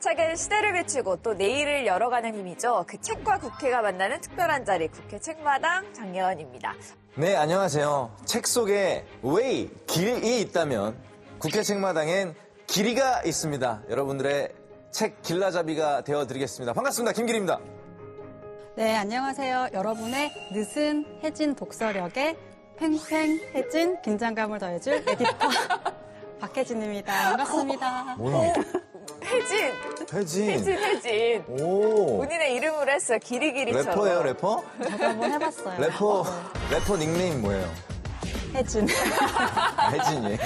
책은 시대를 비추고 또 내일을 열어가는 힘이죠. 그 책과 국회가 만나는 특별한 자리, 국회 책마당 장예원입니다. 네, 안녕하세요. 책 속에 왜 길이 있다면 국회 책마당엔 길이가 있습니다. 여러분들의 책 길라잡이가 되어드리겠습니다. 반갑습니다. 김길입니다. 네, 안녕하세요. 여러분의 느슨 해진 독서력에 팽팽해진 긴장감을 더해줄 에디터 박혜진입니다. 반갑습니다. 뭐야? 혜진. 오. 본인의 이름으로 했어요. 기리기리처럼. 래퍼예요, 래퍼? 저도 한번 해봤어요. 래퍼 닉네임 뭐예요? 혜진. 혜진이.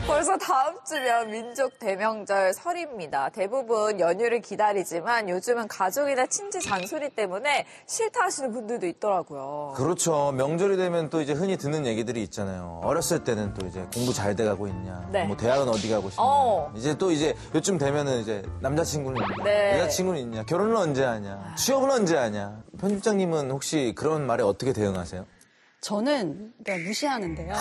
벌써 다음 주면 민족 대명절 설입니다. 대부분 연휴를 기다리지만 요즘은 가족이나 친지 잔소리 때문에 싫다 하시는 분들도 있더라고요. 그렇죠. 명절이 되면 또 이제 흔히 듣는 얘기들이 있잖아요. 어렸을 때는 또 이제 공부 잘 돼가고 있냐. 네. 뭐 대학은 어디 가고 싶냐. 이제 또 이제 요즘 되면은 이제 남자친구는 있냐. 네. 여자친구는 있냐. 결혼은 언제 하냐. 취업은 언제 하냐. 편집장님은 혹시 그런 말에 어떻게 대응하세요? 저는 그냥 무시하는데요.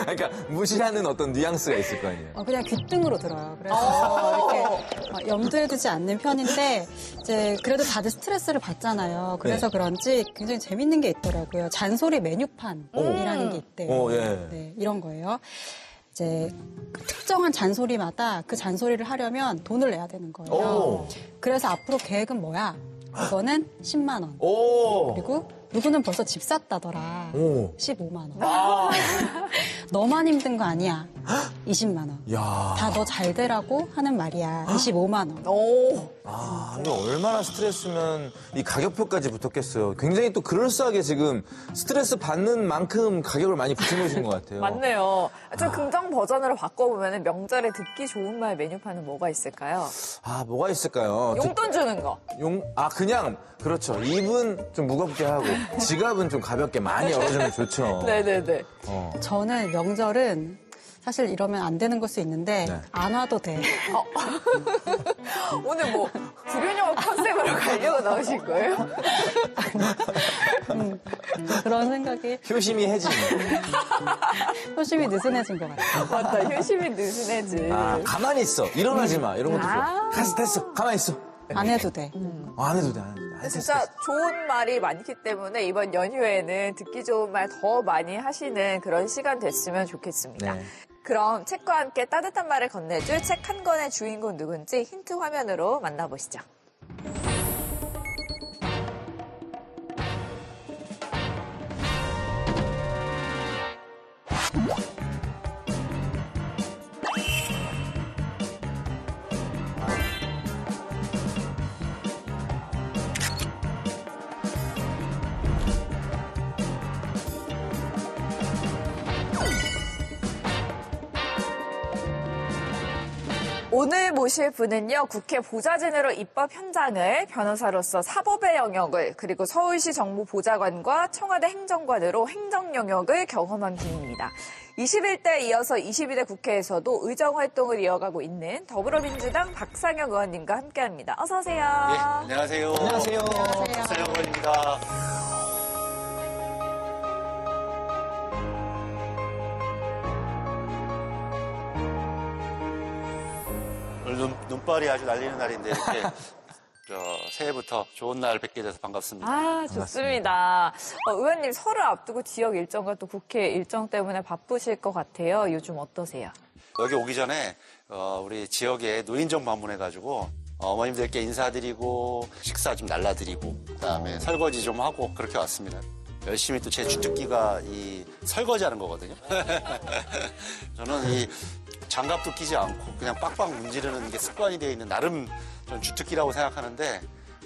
그러니까 무시하는 어떤 뉘앙스가 있을 거 아니에요. 그냥 귓등으로 들어요. 그래서 이렇게 염두에 두지 않는 편인데 이제 그래도 다들 스트레스를 받잖아요. 그래서 네. 그런지 굉장히 재밌는 게 있더라고요. 잔소리 메뉴판이라는 게 있대요. 예. 네, 이런 거예요. 이제 특정한 잔소리마다 그 잔소리를 하려면 돈을 내야 되는 거예요. 오. 그래서 앞으로 계획은 뭐야? 이거는 10만 원. 오. 그리고 누구는 벌써 집 샀다더라. 오. 15만 원. 너만 힘든 거 아니야. 20만 원. 야. 다 너 잘 되라고 하는 말이야. 25만 원. 오. 근데 얼마나 스트레스면 이 가격표까지 붙었겠어요. 굉장히 또 그럴싸하게 지금 스트레스 받는 만큼 가격을 많이 붙여놓으신 것 같아요. 맞네요. 좀 긍정 버전으로 바꿔보면 명절에 듣기 좋은 말 메뉴판은 뭐가 있을까요? 뭐가 있을까요? 용돈 주는 거. 그냥, 그렇죠. 입은 좀 무겁게 하고, 지갑은 좀 가볍게 많이 열어주면 좋죠. 네네네. 저는 명절은 사실 이러면 안 되는 걸 수 있는데 네. 안 와도 돼. 오늘 뭐 불효녀 컨셉으로 가려고 나오신 거예요? 그런 생각이 효심이 해진. 효심이 느슨해진 것 같아요. 맞다. 효심이 느슨해지. 가만히 있어. 일어나지 마. 이런 것도 좋아. 됐어. 가만히 있어. 안 해도 돼. 안 해도 돼. 진짜 좋은 말이 많기 때문에 이번 연휴에는 듣기 좋은 말 더 많이 하시는 그런 시간 됐으면 좋겠습니다. 네. 그럼 책과 함께 따뜻한 말을 건네줄 책 한 권의 주인공 누군지 힌트 화면으로 만나보시죠. 오늘 모실 분은요, 국회 보좌진으로 입법 현장을, 변호사로서 사법의 영역을, 그리고 서울시 정무보좌관과 청와대 행정관으로 행정 영역을 경험한 분입니다. 21대에 이어서 22대 국회에서도 의정활동을 이어가고 있는 더불어민주당 박상혁 의원님과 함께합니다. 어서 오세요. 예, 안녕하세요. 안녕하세요. 박상혁 의원입니다. 오늘 눈발이 아주 날리는 날인데 이렇게 새해부터 좋은 날 뵙게 돼서 반갑습니다. 좋습니다. 의원님 설을 앞두고 지역 일정과 또 국회 일정 때문에 바쁘실 것 같아요. 요즘 어떠세요? 여기 오기 전에 우리 지역에 노인정 방문해가지고 어머님들께 인사드리고 식사 좀 날라드리고 그다음에 설거지 좀 하고 그렇게 왔습니다. 열심히 또 제 주특기가 이 설거지하는 거거든요. 저는 이 장갑도 끼지 않고 그냥 빡빡 문지르는 게 습관이 되어 있는 나름 전 주특기라고 생각하는데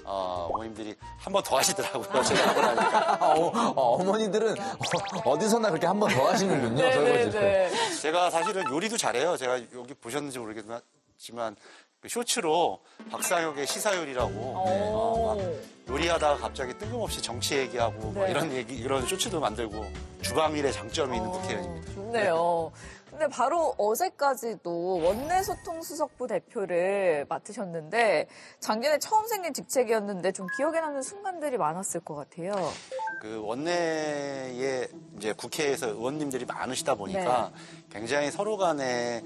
어머님들이 한 번 더 하시더라고요. 제가 하고 나니까. 어머니들은 어디서나 그렇게 한 번 더 하시는군요. 설거지를. 제가 사실은 요리도 잘해요. 제가 여기 보셨는지 모르겠지만 쇼츠로 박상혁의 시사요리라고 막 요리하다가 갑자기 뜬금없이 정치 얘기하고 막 이런 쇼츠도 만들고 주방일의 장점이 있는 국회의원입니다. 좋네요. 근데 바로 어제까지도 원내소통수석부 대표를 맡으셨는데 작년에 처음 생긴 직책이었는데 좀 기억에 남는 순간들이 많았을 것 같아요. 그 원내에 이제 국회에서 의원님들이 많으시다 보니까 굉장히 서로 간에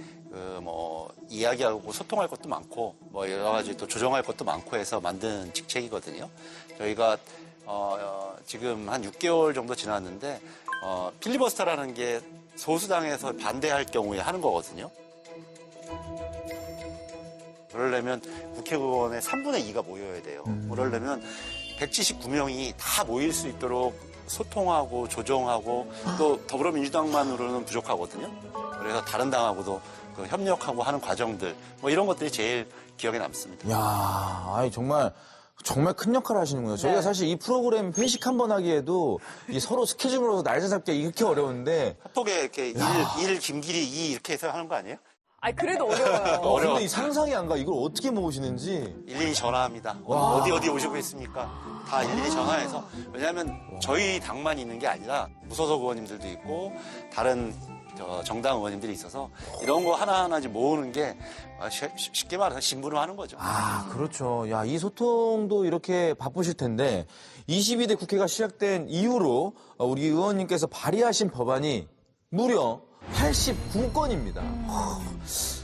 이야기하고 소통할 것도 많고 뭐 여러 가지 또 조정할 것도 많고 해서 만든 직책이거든요. 저희가 지금 한 6개월 정도 지났는데 필리버스터라는 게 소수당에서 반대할 경우에 하는 거거든요. 그러려면 국회의원의 3분의 2가 모여야 돼요. 그러려면 179명이 다 모일 수 있도록 소통하고 조정하고 또 더불어민주당만으로는 부족하거든요. 그래서 다른 당하고도 그 협력하고 하는 과정들 뭐 이런 것들이 제일 기억에 남습니다. 야, 아이 정말 큰 역할을 하시는군요. 저희가 네. 사실 이 프로그램 회식 한 번 하기에도 이 서로 스케줄 물어서 날짜 잡기 이렇게 어려운데. 카톡에 이렇게 일 김길이 이 이렇게 해서 하는 거 아니에요? 아니, 그래도 어려워요. 어려워. 근데 이 상상이 안 가. 이걸 어떻게 모으시는지. 일일이 전화합니다. 와. 어디 오시고 있습니까? 다 일일이 전화해서. 왜냐하면 저희 당만 있는 게 아니라 무소속 의원님들도 있고 다른 정당 의원님들이 있어서 이런 거 하나하나 모으는 게 쉽게 말해서 심부름하는 거죠. 아, 그렇죠. 야, 이 소통도 이렇게 바쁘실 텐데 22대 국회가 시작된 이후로 우리 의원님께서 발의하신 법안이 무려 89건입니다.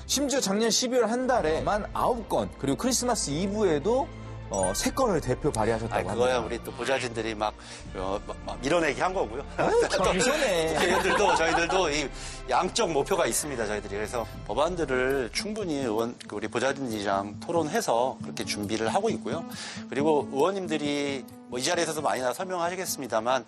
심지어 작년 12월 한 달에만 9건, 그리고 크리스마스 이브에도 3건을 대표 발의하셨다고 합니다. 그거야 우리 또 보좌진들이 막 밀어내기 한 거고요. 이전에 저희들도 이 양적 목표가 있습니다. 저희들이 그래서 법안들을 충분히 우리 보좌진들이랑 토론해서 그렇게 준비를 하고 있고요. 그리고 의원님들이 이 자리에서도 많이 설명하시겠습니다만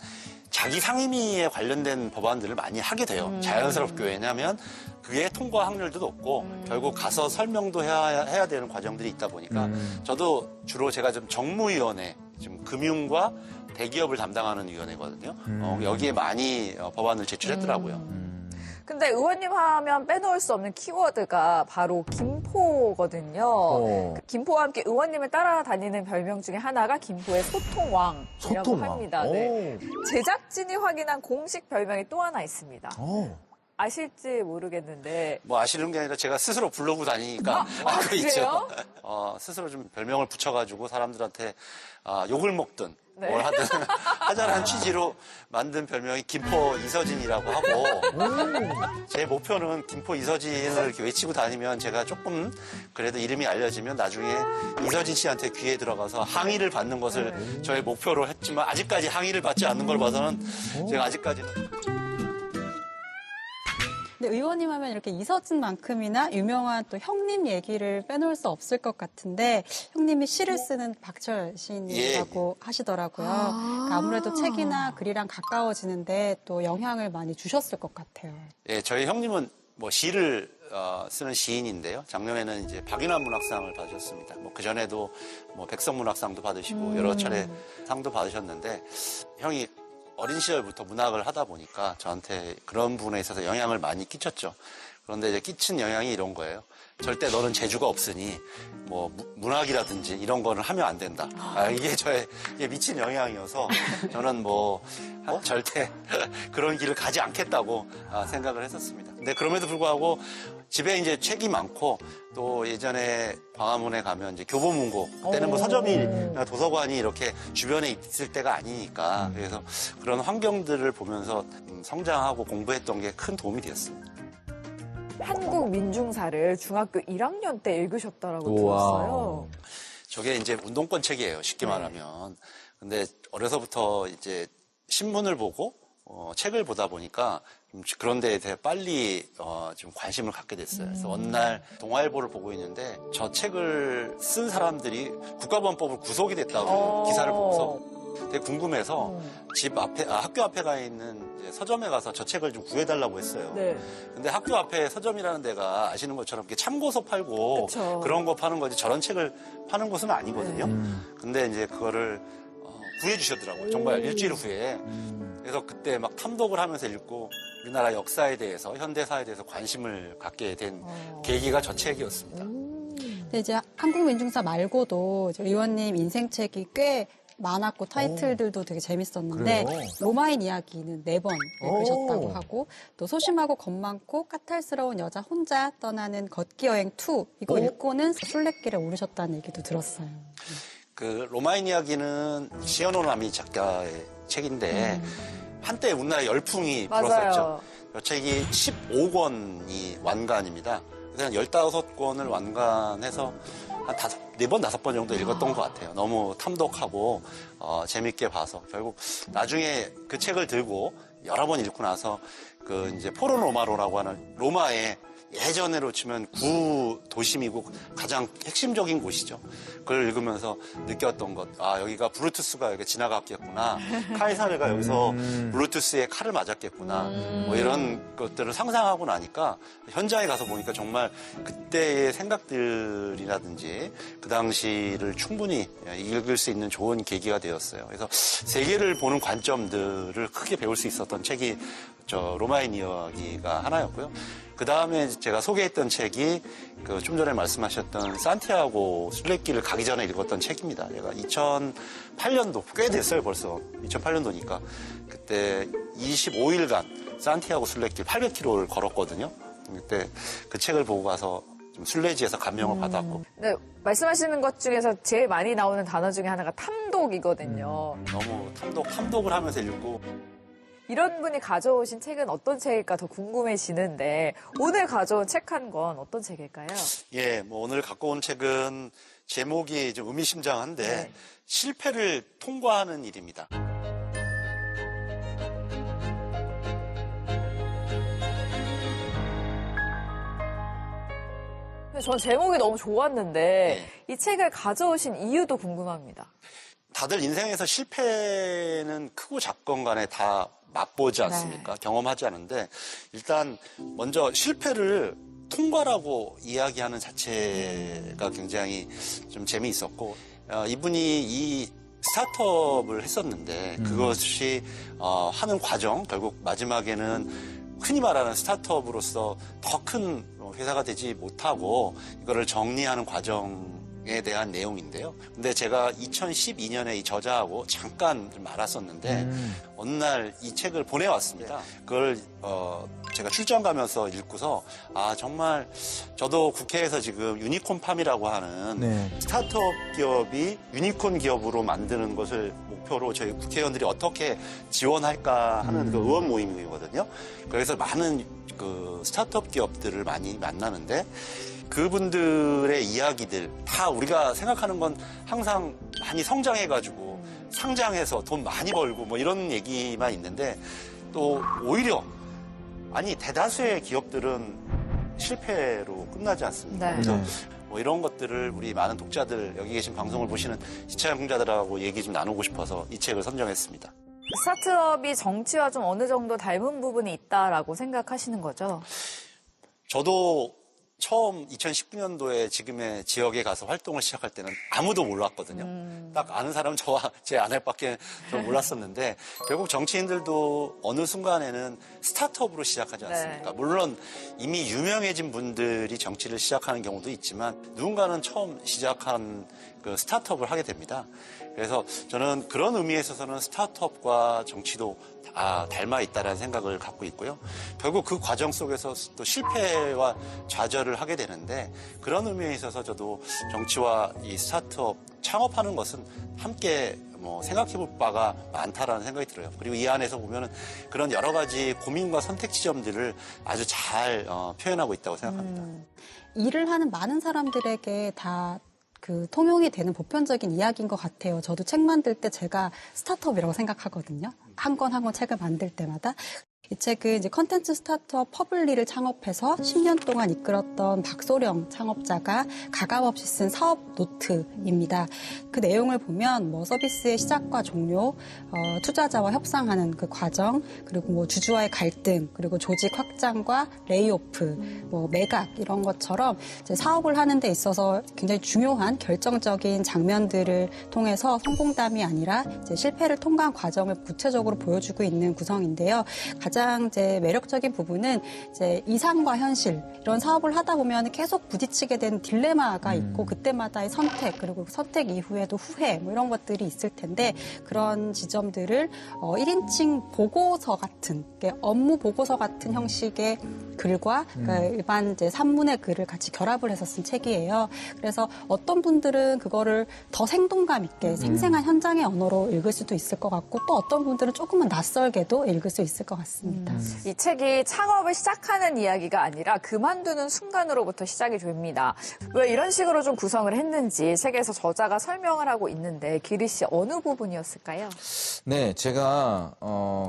자기 상임위에 관련된 법안들을 많이 하게 돼요. 자연스럽게. 왜냐하면 그게 통과 확률도 높고 결국 가서 설명도 해야 되는 과정들이 있다 보니까 저도 주로 제가 좀 정무위원회, 지금 금융과 대기업을 담당하는 위원회거든요. 여기에 많이 법안을 제출했더라고요. 근데 의원님 하면 빼놓을 수 없는 키워드가 바로 김포거든요. 김포와 함께 의원님을 따라다니는 별명 중에 하나가 김포의 소통왕이라고 소통왕. 합니다. 네. 제작진이 확인한 공식 별명이 또 하나 있습니다. 아실지 모르겠는데. 뭐 아시는 게 아니라 제가 스스로 부르고 다니니까 알고 그래요? 있죠. 스스로 좀 별명을 붙여가지고 사람들한테 욕을 먹든 네. 뭘 하든 하자라는 취지로 만든 별명이 김포 이서진이라고 하고 제 목표는 김포 이서진을 이렇게 외치고 다니면 제가 조금 그래도 이름이 알려지면 나중에 이서진 씨한테 귀에 들어가서 항의를 받는 것을 저의 목표로 했지만 아직까지 항의를 받지 않는 걸 봐서는 제가 아직까지는 근데 의원님 하면 이렇게 이서진만큼이나 유명한 또 형님 얘기를 빼놓을 수 없을 것 같은데 형님이 시를 쓰는 박철 시인이라고 하시더라고요. 그러니까 아무래도 책이나 글이랑 가까워지는데 또 영향을 많이 주셨을 것 같아요. 예, 저희 형님은 뭐 시를 쓰는 시인인데요. 작년에는 이제 박인환 문학상을 받으셨습니다. 뭐 그 전에도 뭐 백석 문학상도 받으시고 여러 차례 상도 받으셨는데 형이 어린 시절부터 문학을 하다 보니까 저한테 그런 부분에 있어서 영향을 많이 끼쳤죠. 그런데 이제 끼친 영향이 이런 거예요. 절대 너는 재주가 없으니 뭐 문학이라든지 이런 거를 하면 안 된다. 이게 미친 영향이어서 저는 절대 그런 길을 가지 않겠다고 생각을 했었습니다. 근데 그럼에도 불구하고 집에 이제 책이 많고 또 예전에 광화문에 가면 이제 교보문고 그때는 뭐 서점이나 도서관이 이렇게 주변에 있을 때가 아니니까 그래서 그런 환경들을 보면서 성장하고 공부했던 게 큰 도움이 되었습니다. 한국 민중사를 중학교 1학년 때 읽으셨다라고 우와. 들었어요. 저게 이제 운동권 책이에요. 쉽게 말하면. 근데 어려서부터 이제 신문을 보고 책을 보다 보니까 그런 데에 대해 빨리 좀 관심을 갖게 됐어요. 그래서 어느 날 동아일보를 보고 있는데 저 책을 쓴 사람들이 국가보안법을 구속이 됐다고 기사를 보고서 되게 궁금해서 집 앞에, 학교 앞에 가 있는 이제 서점에 가서 저 책을 좀 구해달라고 했어요. 네. 근데 학교 앞에 서점이라는 데가 아시는 것처럼 이렇게 참고서 팔고 그쵸. 그런 거 파는 거지 저런 책을 파는 곳은 아니거든요. 근데 이제 그거를 구해주셨더라고요. 정말 일주일 후에. 그래서 그때 막 탐독을 하면서 읽고 우리나라 역사에 대해서 현대사에 대해서 관심을 갖게 된 계기가 저 책이었습니다. 근데 이제 한국민중사 말고도 이제 의원님 인생책이 꽤 많았고 타이틀들도 되게 재밌었는데 그래요? 로마인 이야기는 4번 읽으셨다고 하고 또 소심하고 겁 많고 까탈스러운 여자 혼자 떠나는 걷기 여행 2 이거 읽고는 순례길에 오르셨다는 얘기도 들었어요. 그 로마인 이야기는 시어노 나미 작가의 책인데 한때 우리나라에 열풍이 맞아요. 불었었죠. 이 책이 15권이 완간입니다. 그래서 한 15권을 완간해서 한 4번, 5번 정도 읽었던 것 같아요. 너무 탐독하고 재밌게 봐서 결국 나중에 그 책을 들고 여러 번 읽고 나서 그 이제 포로 로마로라고 하는 로마의 예전으로 치면 구도심이고 가장 핵심적인 곳이죠. 그걸 읽으면서 느꼈던 것. 아, 여기가 브루투스가 여기 지나갔겠구나. 카이사르가 여기서 브루투스의 칼을 맞았겠구나. 뭐 이런 것들을 상상하고 나니까 현장에 가서 보니까 정말 그때의 생각들이라든지 그 당시를 충분히 읽을 수 있는 좋은 계기가 되었어요. 그래서 세계를 보는 관점들을 크게 배울 수 있었던 책이 로마인 이야기가 하나였고요. 그 다음에 제가 소개했던 책이 그 좀 전에 말씀하셨던 산티아고 순례길을 가기 전에 읽었던 책입니다. 제가 2008년도, 꽤 됐어요 벌써. 2008년도니까. 그때 25일간 산티아고 순례길 800km를 걸었거든요. 그때 그 책을 보고 가서 좀 순례지에서 감명을 받았고. 네, 말씀하시는 것 중에서 제일 많이 나오는 단어 중에 하나가 탐독이거든요. 너무 탐독을 하면서 읽고. 이런 분이 가져오신 책은 어떤 책일까 더 궁금해지는데 오늘 가져온 책 한 권 어떤 책일까요? 예, 뭐 오늘 갖고 온 책은 제목이 좀 의미심장한데 네. 실패를 통과하는 일입니다. 근데 전 제목이 너무 좋았는데 이 책을 가져오신 이유도 궁금합니다. 다들 인생에서 실패는 크고 작건 간에 다 맛보지 않습니까? 경험하지 않은데 일단 먼저 실패를 통과라고 이야기하는 자체가 굉장히 좀 재미있었고 이분이 이 스타트업을 했었는데 그것이 하는 과정 결국 마지막에는 흔히 말하는 스타트업으로서 더 큰 회사가 되지 못하고 이거를 정리하는 과정에 대한 내용인데요. 근데 제가 2012년에 이 저자하고 잠깐 좀 알았었는데 어느 날 이 책을 보내왔습니다. 그걸 제가 출장 가면서 읽고서 아 정말 저도 국회에서 지금 유니콘팜이라고 하는 스타트업 기업이 유니콘 기업으로 만드는 것을 목표로 저희 국회의원들이 어떻게 지원할까 하는 그 의원 모임이거든요. 그래서 많은 그 스타트업 기업들을 많이 만나는데 그분들의 이야기들 다 우리가 생각하는 건 항상 많이 성장해가지고 상장해서 돈 많이 벌고 뭐 이런 얘기만 있는데 또 오히려 아니 대다수의 기업들은 실패로 끝나지 않습니다. 네. 그래서 뭐 이런 것들을 우리 많은 독자들 여기 계신 방송을 보시는 시청자들하고 얘기 좀 나누고 싶어서 이 책을 선정했습니다. 스타트업이 정치와 좀 어느 정도 닮은 부분이 있다라고 생각하시는 거죠? 저도 처음 2019년도에 지금의 지역에 가서 활동을 시작할 때는 아무도 몰랐거든요. 딱 아는 사람은 저와 제 아내밖에 몰랐었는데 결국 정치인들도 어느 순간에는 스타트업으로 시작하지 않습니까? 네. 물론 이미 유명해진 분들이 정치를 시작하는 경우도 있지만 누군가는 처음 시작한 그 스타트업을 하게 됩니다. 그래서 저는 그런 의미에 있어서는 스타트업과 정치도 다 닮아 있다는 생각을 갖고 있고요. 결국 그 과정 속에서 또 실패와 좌절을 하게 되는데 그런 의미에 있어서 저도 정치와 이 스타트업 창업하는 것은 함께 뭐 생각해 볼 바가 많다라는 생각이 들어요. 그리고 이 안에서 보면은 그런 여러 가지 고민과 선택 지점들을 아주 잘 표현하고 있다고 생각합니다. 일을 하는 많은 사람들에게 다 그 통용이 되는 보편적인 이야기인 것 같아요. 저도 책 만들 때 제가 스타트업이라고 생각하거든요. 한 권 한 권 책을 만들 때마다. 이 책은 이제 컨텐츠 스타트업 퍼블리를 창업해서 10년 동안 이끌었던 박소령 창업자가 가감없이 쓴 사업 노트입니다. 그 내용을 보면 뭐 서비스의 시작과 종료, 투자자와 협상하는 그 과정, 그리고 뭐 주주와의 갈등, 그리고 조직 확장과 레이오프, 뭐 매각 이런 것처럼 이제 사업을 하는 데 있어서 굉장히 중요한 결정적인 장면들을 통해서 성공담이 아니라 이제 실패를 통과한 과정을 구체적으로 보여주고 있는 구성인데요. 가장 이제 매력적인 부분은 이제 이상과 현실 이런 사업을 하다 보면 계속 부딪히게 되는 딜레마가 있고 그때마다의 선택 그리고 선택 이후에도 후회 뭐 이런 것들이 있을 텐데 그런 지점들을 1인칭 보고서 같은 업무 보고서 같은 형식의 글과 그러니까 일반 이제 산문의 글을 같이 결합을 해서 쓴 책이에요. 그래서 어떤 분들은 그거를 더 생동감 있게 생생한 현장의 언어로 읽을 수도 있을 것 같고 또 어떤 분들은 조금은 낯설게도 읽을 수 있을 것 같습니다. 같습니다. 이 책이 창업을 시작하는 이야기가 아니라 그만두는 순간으로부터 시작이 됩니다. 왜 이런 식으로 좀 구성을 했는지 책에서 저자가 설명을 하고 있는데 기리 씨 어느 부분이었을까요? 네, 제가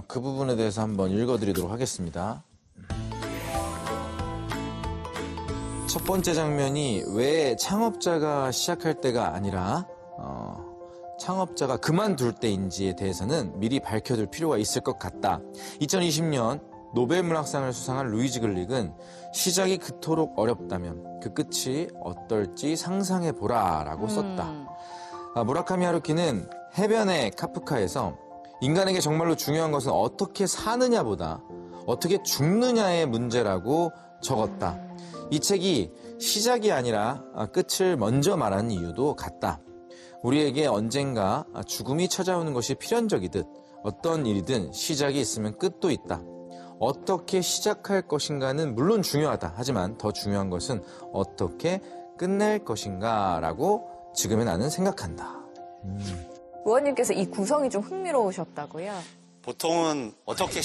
그 부분에 대해서 한번 읽어드리도록 하겠습니다. 첫 번째 장면이 왜 창업자가 시작할 때가 아니라 창업자가 그만둘 때인지에 대해서는 미리 밝혀둘 필요가 있을 것 같다. 2020년 노벨문학상을 수상한 루이지 글릭은 시작이 그토록 어렵다면 그 끝이 어떨지 상상해보라 라고 썼다. 무라카미 하루키는 해변의 카프카에서 인간에게 정말로 중요한 것은 어떻게 사느냐보다 어떻게 죽느냐의 문제라고 적었다. 이 책이 시작이 아니라 끝을 먼저 말하는 이유도 같다. 우리에게 언젠가 죽음이 찾아오는 것이 필연적이듯 어떤 일이든 시작이 있으면 끝도 있다. 어떻게 시작할 것인가는 물론 중요하다. 하지만 더 중요한 것은 어떻게 끝낼 것인가 라고 지금의 나는 생각한다. 의원님께서 이 구성이 좀 흥미로우셨다고요? 보통은 어떻게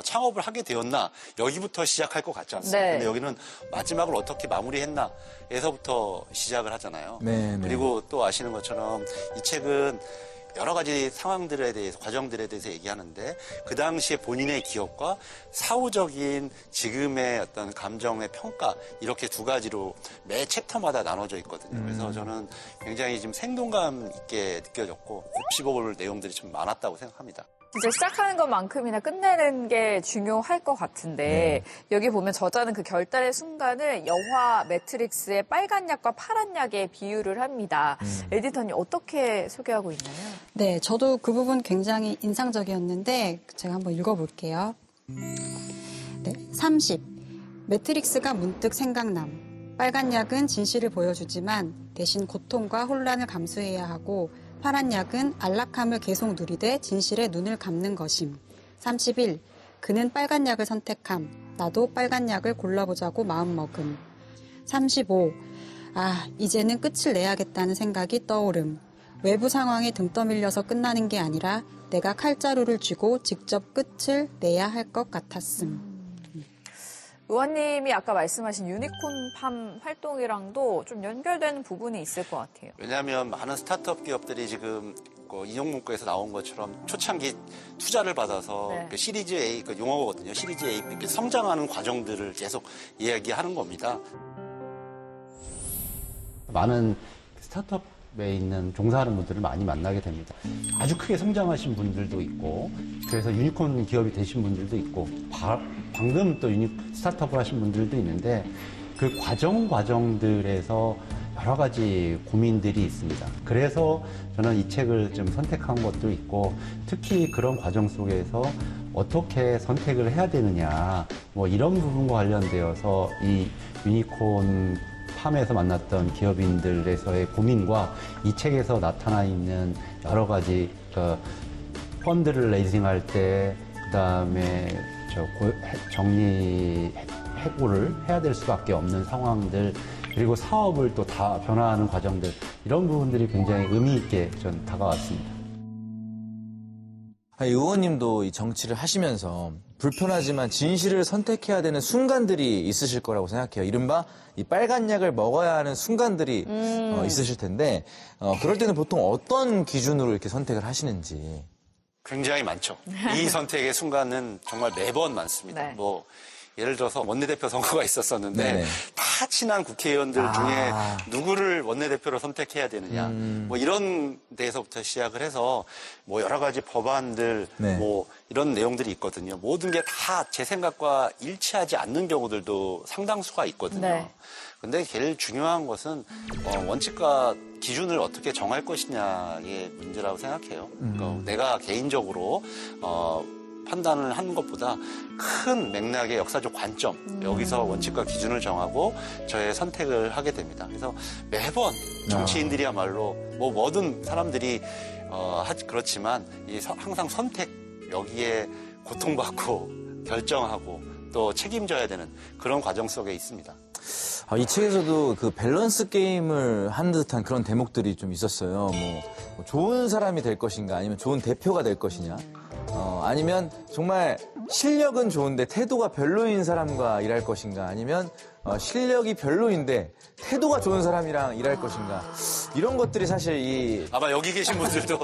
창업을 하게 되었나 여기부터 시작할 것 같지 않습니까? 네. 근데 여기는 마지막을 어떻게 마무리했나 에서부터 시작을 하잖아요. 네, 네. 그리고 또 아시는 것처럼 이 책은 여러 가지 상황들에 대해서 과정들에 대해서 얘기하는데 그 당시에 본인의 기억과 사후적인 지금의 어떤 감정의 평가 이렇게 두 가지로 매 챕터마다 나눠져 있거든요. 그래서 저는 굉장히 좀 생동감 있게 느껴졌고 곱씹어볼 내용들이 좀 많았다고 생각합니다. 진짜 시작하는 것만큼이나 끝내는 게 중요할 것 같은데 여기 보면 저자는 그 결단의 순간을 영화 매트릭스의 빨간 약과 파란 약에 비유를 합니다. 에디터님 어떻게 소개하고 있나요? 네, 저도 그 부분 굉장히 인상적이었는데 제가 한번 읽어볼게요. 네, 30. 매트릭스가 문득 생각남. 빨간 약은 진실을 보여주지만 대신 고통과 혼란을 감수해야 하고 파란 약은 안락함을 계속 누리되 진실에 눈을 감는 것임. 31. 그는 빨간 약을 선택함. 나도 빨간 약을 골라보자고 마음먹음. 35. 이제는 끝을 내야겠다는 생각이 떠오름. 외부 상황에 등 떠밀려서 끝나는 게 아니라 내가 칼자루를 쥐고 직접 끝을 내야 할 것 같았음. 의원님이 아까 말씀하신 유니콘팜 활동이랑도 좀 연결되는 부분이 있을 것 같아요. 왜냐하면 많은 스타트업 기업들이 지금 인용 문구에서 나온 것처럼 초창기 투자를 받아서 네. 그 시리즈 A, 그 용어거든요. 시리즈 A 이렇게 성장하는 과정들을 계속 이야기하는 겁니다. 많은 스타트업에 있는 종사하는 분들을 많이 만나게 됩니다. 아주 크게 성장하신 분들도 있고, 그래서 유니콘 기업이 되신 분들도 있고, 방금 또 스타트업을 하신 분들도 있는데, 그 과정들에서 여러 가지 고민들이 있습니다. 그래서 저는 이 책을 좀 선택한 것도 있고, 특히 그런 과정 속에서 어떻게 선택을 해야 되느냐, 뭐 이런 부분과 관련되어서 이 유니콘 팜에서 만났던 기업인들에서의 고민과 이 책에서 나타나 있는 여러 가지 펀드를 레이징할 때 그다음에 해고를 해야 될 수밖에 없는 상황들 그리고 사업을 또 다 변화하는 과정들 이런 부분들이 굉장히 의미 있게 전 다가왔습니다. 의원님도 이 정치를 하시면서 불편하지만 진실을 선택해야 되는 순간들이 있으실 거라고 생각해요. 이른바 이 빨간 약을 먹어야 하는 순간들이 있으실 텐데 그럴 때는 보통 어떤 기준으로 이렇게 선택을 하시는지. 굉장히 많죠. 이 선택의 순간은 정말 매번 많습니다. 네. 뭐 예를 들어서 원내대표 선거가 있었었는데 네네. 다 친한 국회의원들 중에 누구를 원내대표로 선택해야 되느냐 뭐 이런 데에서부터 시작을 해서 뭐 여러 가지 법안들 네. 뭐 이런 내용들이 있거든요. 모든 게 다 제 생각과 일치하지 않는 경우들도 상당수가 있거든요. 네. 근데 제일 중요한 것은 원칙과 기준을 어떻게 정할 것이냐의 문제라고 생각해요. 그러니까 내가 개인적으로 판단을 하는 것보다 큰 맥락의 역사적 관점 여기서 원칙과 기준을 정하고 저의 선택을 하게 됩니다. 그래서 매번 정치인들이야말로 뭐 모든 사람들이 그렇지만 항상 선택 여기에 고통받고 결정하고 또 책임져야 되는 그런 과정 속에 있습니다. 이 책에서도 그 밸런스 게임을 한 듯한 그런 대목들이 좀 있었어요. 뭐 좋은 사람이 될 것인가 아니면 좋은 대표가 될 것이냐 아니면 정말 실력은 좋은데 태도가 별로인 사람과 일할 것인가 아니면 실력이 별로인데 태도가 좋은 사람이랑 일할 것인가 이런 것들이 사실 이 아마 여기 계신 분들도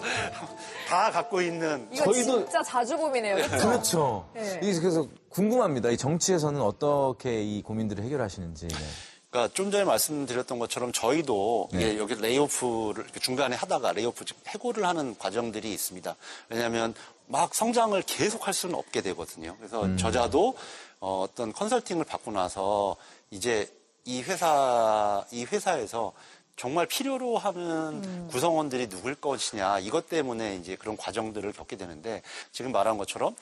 다 갖고 있는 이거 저희도- 진짜 자주 고민해요. 그렇죠? 그렇죠. 네. 그래서 궁금합니다. 이 정치에서는 어떻게 이 고민들을 해결하시는지. 네. 그러니까 좀 전에 말씀드렸던 것처럼 저희도 네. 이게 여기 레이오프를 이렇게 중간에 하다가 레이오프 즉 해고를 하는 과정들이 있습니다. 왜냐하면 막 성장을 계속 할 수는 없게 되거든요. 그래서 저자도 어떤 컨설팅을 받고 나서 이제 이 회사에서 정말 필요로 하는 구성원들이 누굴 것이냐 이것 때문에 이제 그런 과정들을 겪게 되는데 지금 말한 것처럼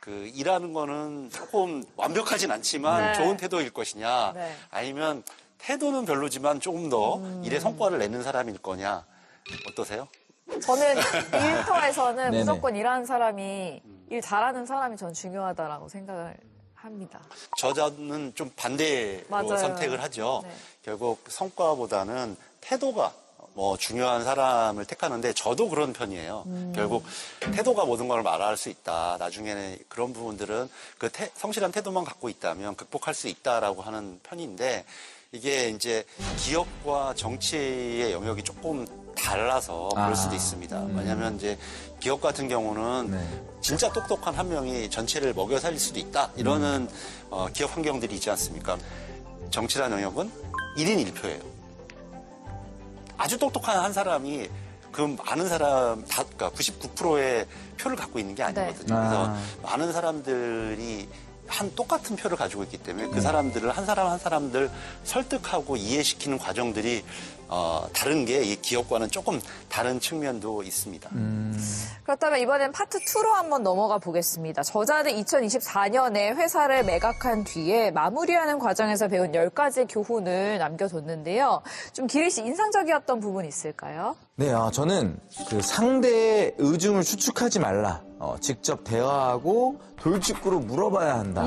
그 일하는 거는 조금 완벽하진 않지만 네. 좋은 태도일 것이냐 네. 아니면 태도는 별로지만 조금 더 일의 성과를 내는 사람일 거냐 어떠세요? 저는 일터에서는 네네. 무조건 일하는 사람이 일 잘하는 사람이 전 중요하다라고 생각을 합니다. 저자는 좀 반대로 맞아요. 선택을 하죠. 네. 결국 성과보다는 태도가 뭐 중요한 사람을 택하는데 저도 그런 편이에요. 결국 태도가 모든 걸 말할 수 있다. 나중에는 그런 부분들은 그 성실한 태도만 갖고 있다면 극복할 수 있다라고 하는 편인데 이게 이제 기업과 정치의 영역이 조금 달라서 그럴 수도 있습니다. 왜냐하면 이제 기업 같은 경우는 네. 진짜 똑똑한 한 명이 전체를 먹여 살릴 수도 있다. 이러는 기업 환경들이 있지 않습니까? 정치라는 영역은 1인 1표예요. 아주 똑똑한 한 사람이 그 많은 사람, 그러니까 99%의 표를 갖고 있는 게 아니거든요. 네. 그래서 아. 많은 사람들이 한 똑같은 표를 가지고 있기 때문에 그 사람들을 한 사람 한 사람들 설득하고 이해시키는 과정들이 다른 게 이 기업과는 조금 다른 측면도 있습니다. 그렇다면 이번엔 파트 2로 한번 넘어가 보겠습니다. 저자는 2024년에 회사를 매각한 뒤에 마무리하는 과정에서 배운 10가지 교훈을 남겨뒀는데요. 좀 기리 씨 인상적이었던 부분 있을까요? 네, 저는 그 상대의 의중을 추측하지 말라. 직접 대화하고 돌직구로 물어봐야 한다.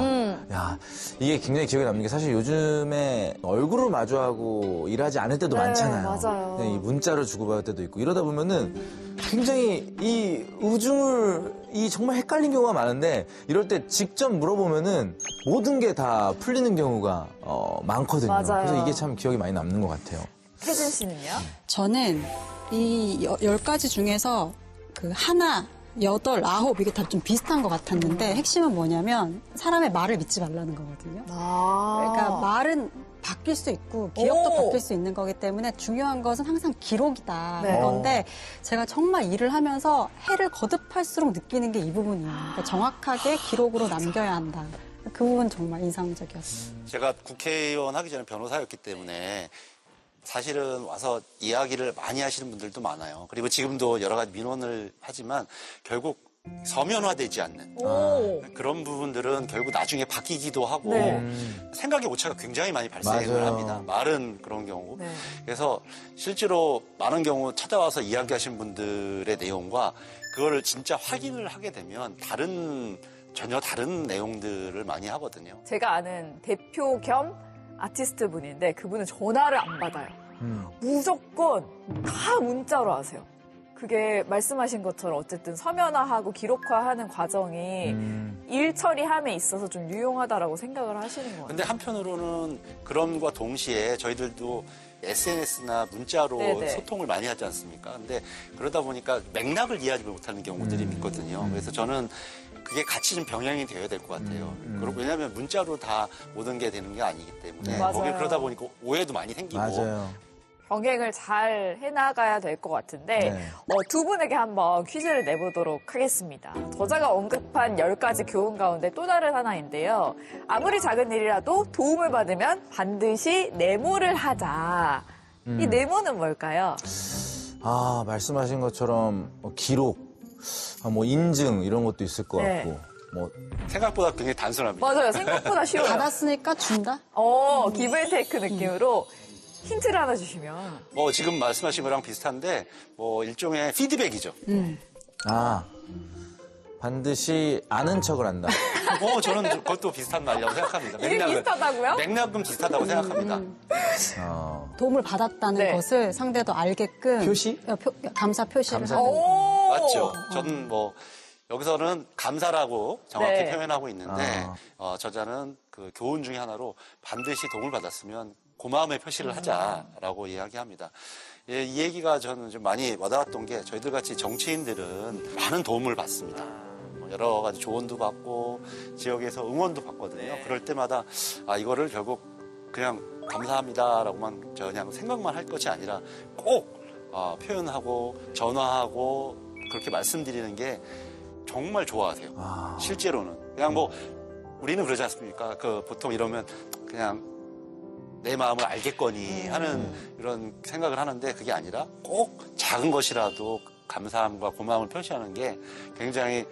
야, 이게 굉장히 기억에 남는 게 사실 요즘에 얼굴을 마주하고 일하지 않을 때도 네, 많잖아요. 맞아요. 네, 이 문자로 주고받을 때도 있고 이러다 보면은 굉장히 이 의중을 정말 헷갈린 경우가 많은데 이럴 때 직접 물어보면은 모든 게 다 풀리는 경우가 많거든요. 맞아요. 그래서 이게 참 기억에 많이 남는 것 같아요. 혜진 씨는요? 저는 이 10가지 중에서 그 하나, 8, 9 이게 다 좀 비슷한 것 같았는데 핵심은 뭐냐면 사람의 말을 믿지 말라는 거거든요. 그러니까 말은 바뀔 수 있고 기억도 오. 바뀔 수 있는 거기 때문에 중요한 것은 항상 기록이다. 네. 그런데 제가 정말 일을 하면서 해를 거듭할수록 느끼는 게 이 부분이에요. 그러니까 정확하게 기록으로 남겨야 한다. 그 부분 정말 인상적이었어요. 제가 국회의원 하기 전에 변호사였기 때문에 사실은 와서 이야기를 많이 하시는 분들도 많아요. 그리고 지금도 여러 가지 민원을 하지만 결국 서면화되지 않는 오. 그런 부분들은 결국 나중에 바뀌기도 하고 네. 생각의 오차가 굉장히 많이 발생을 맞아요. 합니다. 말은 그런 경우. 네. 그래서 실제로 많은 경우 찾아와서 이야기하신 분들의 내용과 그거를 진짜 확인을 하게 되면 전혀 다른 내용들을 많이 하거든요. 제가 아는 대표 겸 아티스트 분인데 그분은 전화를 안 받아요. 무조건 다 문자로 하세요. 그게 말씀하신 것처럼 어쨌든 서면화하고 기록화하는 과정이 일 처리함에 있어서 좀 유용하다라고 생각을 하시는 것 같아요. 근데 한편으로는 그럼과 동시에 저희들도 SNS나 문자로 네네. 소통을 많이 하지 않습니까? 근데 그러다 보니까 맥락을 이해하지 못하는 경우들이 있거든요. 그래서 저는 그게 같이 좀 병행이 되어야 될 것 같아요. 그리고 왜냐하면 문자로 다 모든 게 되는 게 아니기 때문에 맞아요. 거기 그러다 보니까 오해도 많이 생기고 맞아요. 병행을 잘 해나가야 될 것 같은데 네. 두 분에게 한번 퀴즈를 내보도록 하겠습니다. 저자가 언급한 10가지 교훈 가운데 또 다른 하나인데요. 아무리 작은 일이라도 도움을 받으면 반드시 메모를 하자. 이 메모는 뭘까요? 말씀하신 것처럼 기록, 뭐 인증 이런 것도 있을 것 네. 같고, 뭐 생각보다 굉장히 단순합니다. 맞아요. 생각보다 쉬워요. 받았으니까 준다? 기브앤테이크 느낌으로 힌트를 하나 주시면. 뭐 지금 말씀하신 거랑 비슷한데 뭐 일종의 피드백이죠. 반드시 아는 척을 한다. 저는 그것도 비슷한 말이라고 생각합니다. 이게 비슷하다고요? 맥락은 비슷하다고 생각합니다. 도움을 받았다는 네. 것을 상대도 알게끔 표시? 감사 표시를 감사. 하는 거. 오. 맞죠. 저는 뭐 여기서는 감사라고 정확히 네. 표현하고 있는데 저자는 그 교훈 중에 하나로 반드시 도움을 받았으면 고마움의 표시를 하자라고 이야기합니다. 예, 이 얘기가 저는 좀 많이 와닿았던 게 저희들 같이 정치인들은 많은 도움을 받습니다. 여러 가지 조언도 받고 지역에서 응원도 받거든요. 그럴 때마다 이거를 결국 그냥 감사합니다라고만 그냥 생각만 할 것이 아니라 꼭 표현하고 전화하고 그렇게 말씀드리는 게 정말 좋아하세요. 실제로는 그냥 뭐 우리는 그러지 않습니까? 그 보통 이러면 그냥 내 마음을 알겠거니 하는 이런 생각을 하는데 그게 아니라 꼭 작은 것이라도 감사함과 고마움을 표시하는 게 굉장히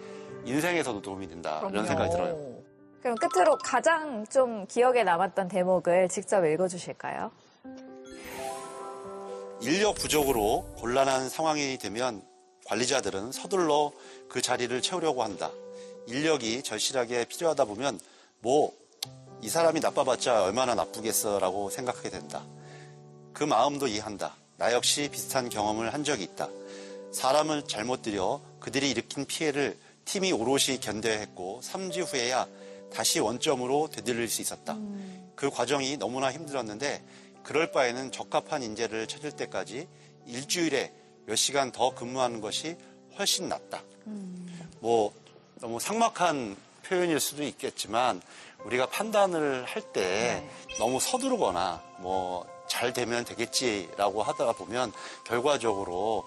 인생에서도 도움이 된다 이런 생각이 들어요. 그럼 끝으로 가장 좀 기억에 남았던 대목을 직접 읽어주실까요? 인력 부족으로 곤란한 상황이 되면 관리자들은 서둘러 그 자리를 채우려고 한다. 인력이 절실하게 필요하다 보면 이 사람이 나빠봤자 얼마나 나쁘겠어라고 생각하게 된다. 그 마음도 이해한다. 나 역시 비슷한 경험을 한 적이 있다. 사람을 잘못 들여 그들이 일으킨 피해를 팀이 오롯이 견뎌야 했고 3주 후에야 다시 원점으로 되돌릴 수 있었다. 그 과정이 너무나 힘들었는데 그럴 바에는 적합한 인재를 찾을 때까지 일주일에 몇 시간 더 근무하는 것이 훨씬 낫다. 너무 삭막한 표현일 수도 있겠지만 우리가 판단을 할 때 너무 서두르거나 잘 되면 되겠지라고 하다 보면 결과적으로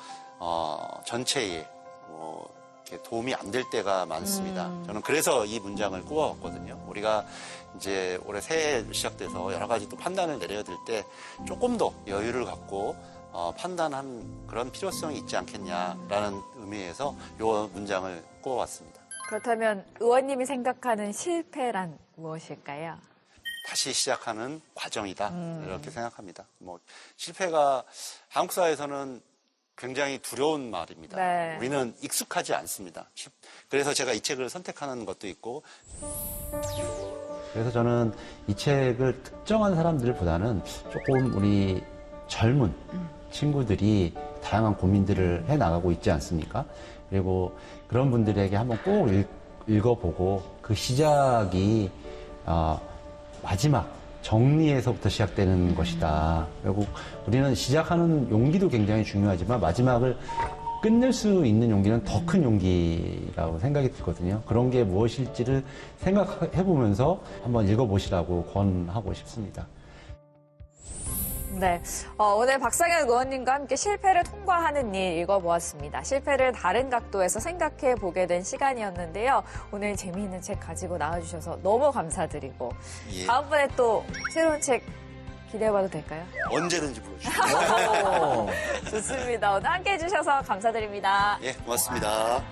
전체에 이렇게 도움이 안 될 때가 많습니다. 저는 그래서 이 문장을 꼽아왔거든요. 우리가 이제 올해 새해 시작돼서 여러 가지 또 판단을 내려야 될 때 조금 더 여유를 갖고 판단한 그런 필요성이 있지 않겠냐라는 의미에서 이 문장을 꼽아왔습니다. 그렇다면 의원님이 생각하는 실패란 무엇일까요? 다시 시작하는 과정이다 이렇게 생각합니다. 실패가 한국 사회에서는 굉장히 두려운 말입니다. 네. 우리는 익숙하지 않습니다. 그래서 제가 이 책을 선택하는 것도 있고. 그래서 저는 이 책을 특정한 사람들보다는 조금 우리 젊은 친구들이 다양한 고민들을 해나가고 있지 않습니까? 그리고 그런 분들에게 한번 꼭 읽어보고 그 시작이 마지막 정리에서부터 시작되는 것이다. 결국 우리는 시작하는 용기도 굉장히 중요하지만 마지막을 끝낼 수 있는 용기는 더 큰 용기라고 생각이 들거든요. 그런 게 무엇일지를 생각해보면서 한번 읽어보시라고 권하고 싶습니다. 네, 오늘 박상현 의원님과 함께 실패를 통과하는 일 읽어보았습니다. 실패를 다른 각도에서 생각해 보게 된 시간이었는데요. 오늘 재미있는 책 가지고 나와주셔서 너무 감사드리고 예. 다음번에 또 새로운 책 기대해봐도 될까요? 언제든지 불러주세요. 좋습니다. 오늘 함께 해주셔서 감사드립니다. 예, 고맙습니다.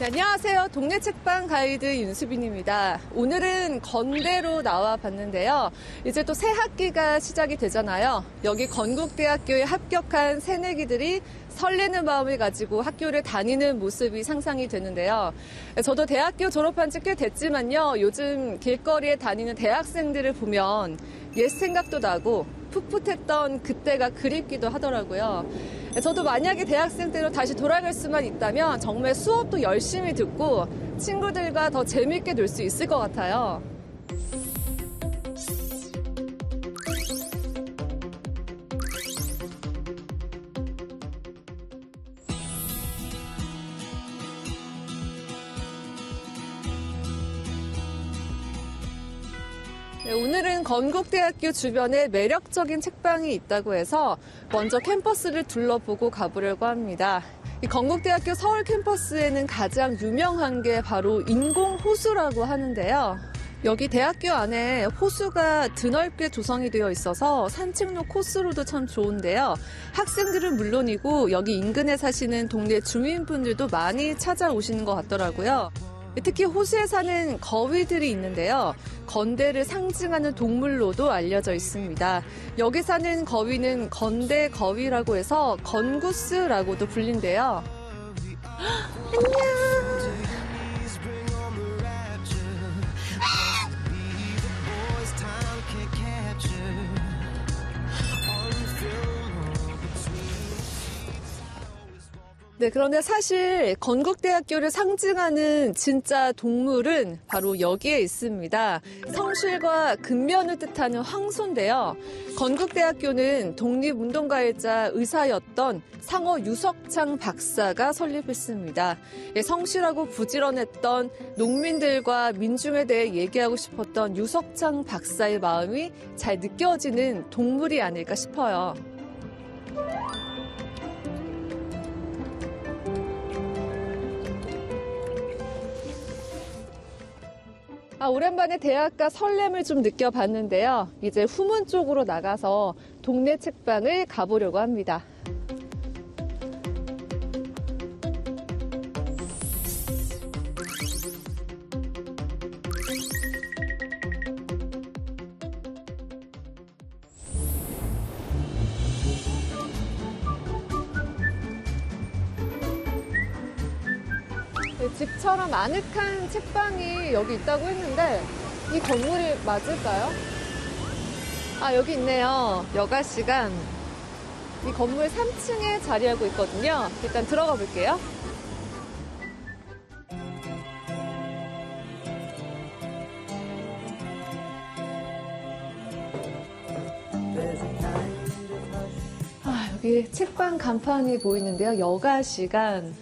네, 안녕하세요. 동네 책방 가이드 윤수빈입니다. 오늘은 건대로 나와 봤는데요. 이제 또 새 학기가 시작이 되잖아요. 여기 건국대학교에 합격한 새내기들이 설레는 마음을 가지고 학교를 다니는 모습이 상상이 되는데요. 저도 대학교 졸업한 지 꽤 됐지만요. 요즘 길거리에 다니는 대학생들을 보면 옛 생각도 나고 풋풋했던 그때가 그립기도 하더라고요. 저도 만약에 대학생 때로 다시 돌아갈 수만 있다면 정말 수업도 열심히 듣고 친구들과 더 재밌게 놀 수 있을 것 같아요. 네, 오늘은 건국대학교 주변에 매력적인 책방이 있다고 해서 먼저 캠퍼스를 둘러보고 가보려고 합니다. 이 건국대학교 서울 캠퍼스에는 가장 유명한 게 바로 인공호수라고 하는데요. 여기 대학교 안에 호수가 드넓게 조성이 되어 있어서 산책로 코스로도 참 좋은데요. 학생들은 물론이고 여기 인근에 사시는 동네 주민분들도 많이 찾아오시는 것 같더라고요. 특히 호수에 사는 거위들이 있는데요. 건대를 상징하는 동물로도 알려져 있습니다. 여기 사는 거위는 건대 거위라고 해서 건구스라고도 불린대요. 네, 그런데 사실 건국대학교를 상징하는 진짜 동물은 바로 여기에 있습니다. 성실과 근면을 뜻하는 황소인데요. 건국대학교는 독립운동가이자 의사였던 상어 유석창 박사가 설립했습니다. 성실하고 부지런했던 농민들과 민중에 대해 얘기하고 싶었던 유석창 박사의 마음이 잘 느껴지는 동물이 아닐까 싶어요. 오랜만에 대학가 설렘을 좀 느껴봤는데요. 이제 후문 쪽으로 나가서 동네 책방을 가보려고 합니다. 집처럼 아늑한 책방이 여기 있다고 했는데 이 건물이 맞을까요? 여기 있네요. 여가 시간. 이 건물 3층에 자리하고 있거든요. 일단 들어가 볼게요. 여기 책방 간판이 보이는데요. 여가 시간.